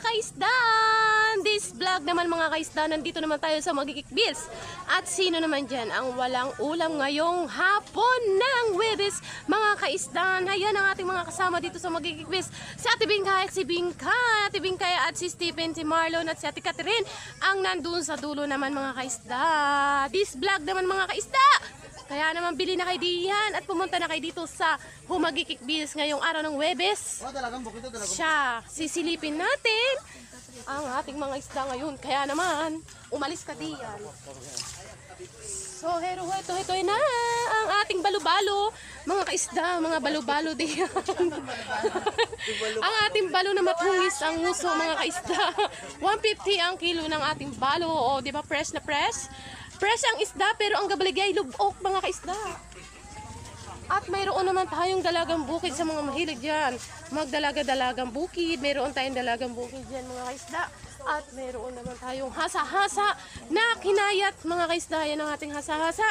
kaisdaan! This vlog naman mga kaisdaan, nandito naman tayo sa Magkikikbis. At sino naman dyan ang walang ulam ngayong hapon ng Huwebes? Mga kaisdaan, ayan ang ating mga kasama dito sa Magkikikbis. Si Ate Bingkay at si Ate Bingkay at si Stephen, si Marlon at si Ate Catherine ang nandun sa dulo naman mga kaisda. This vlog naman mga kaisda! Kaya naman bili na kayo diyan at pumunta na kayo dito sa Magkikikbis ngayong araw ng Huwebes. Siya, sisilipin natin ang ating mga isda ngayon. Kaya naman, umalis ka diyan. So, ito na ang ating balubalo. Mga kaisda, mga balubalo diyan. Ang ating balo na matungis ang uso mga kaisda. 150 ang kilo ng ating balo. O, di ba, fresh na fresh? Fresh ang isda pero ang gabaligay lubok mga kaisda. At mayroon naman tayong dalagang bukid sa mga mahilig dyan. Magdalaga-dalagang bukid. Mayroon tayong dalagang bukid dyan mga kaisda. At mayroon naman tayong hasa-hasa na kinayat mga kaisda. Yan ang ating hasa-hasa.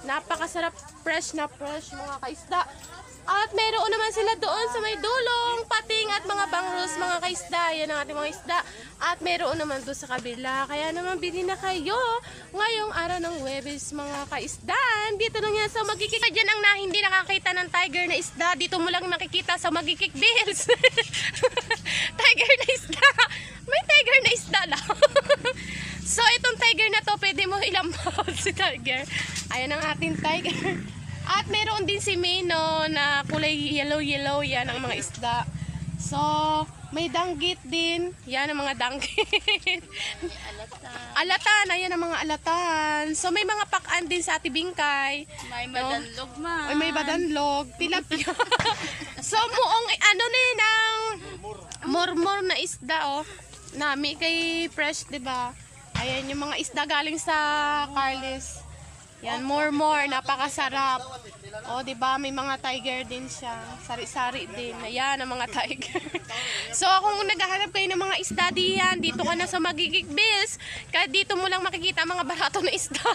Napakasarap, fresh na fresh mga kaisda. At mayroon naman sila doon sa may dulong, pating at mga bangus mga kaisda. Yan ang ating mga isda. At mayroon naman doon sa kabila. Kaya naman bili na kayo ngayong araw ng Huwebes mga kaisda. Dito lang yan sa Magkikikbis. Diyan ang hindi nakakita ng tiger na isda. Dito mo lang nakikita sa Magkikikbis. Tiger na isda. May tiger na isda lang. So itong tiger na to pwede mo ilampaw si tiger. Ayan ang ating tiger. At meron din si Mino na kulay yellow-yellow. Yan ang mga isda. So, may danggit din. Yan ang mga danggit. Alatan. Ayan ang mga alatan. So, may mga pakan din sa Ate Bingkay. May badanlog man. May badanlog. Tilapia. So, muong ano din ang murmur na isda. Oh. Nami kay fresh, diba? Ayan yung mga isda galing sa Carles. Yan, more, napakasarap. O, di ba may mga tiger din siya. Sari-sari din. Ayan, ang mga tiger. So, kung naghahanap kayo ng mga isda diyan, dito ka na sa Magkikikbis. Kaya dito mo lang makikita ang mga barato na isda.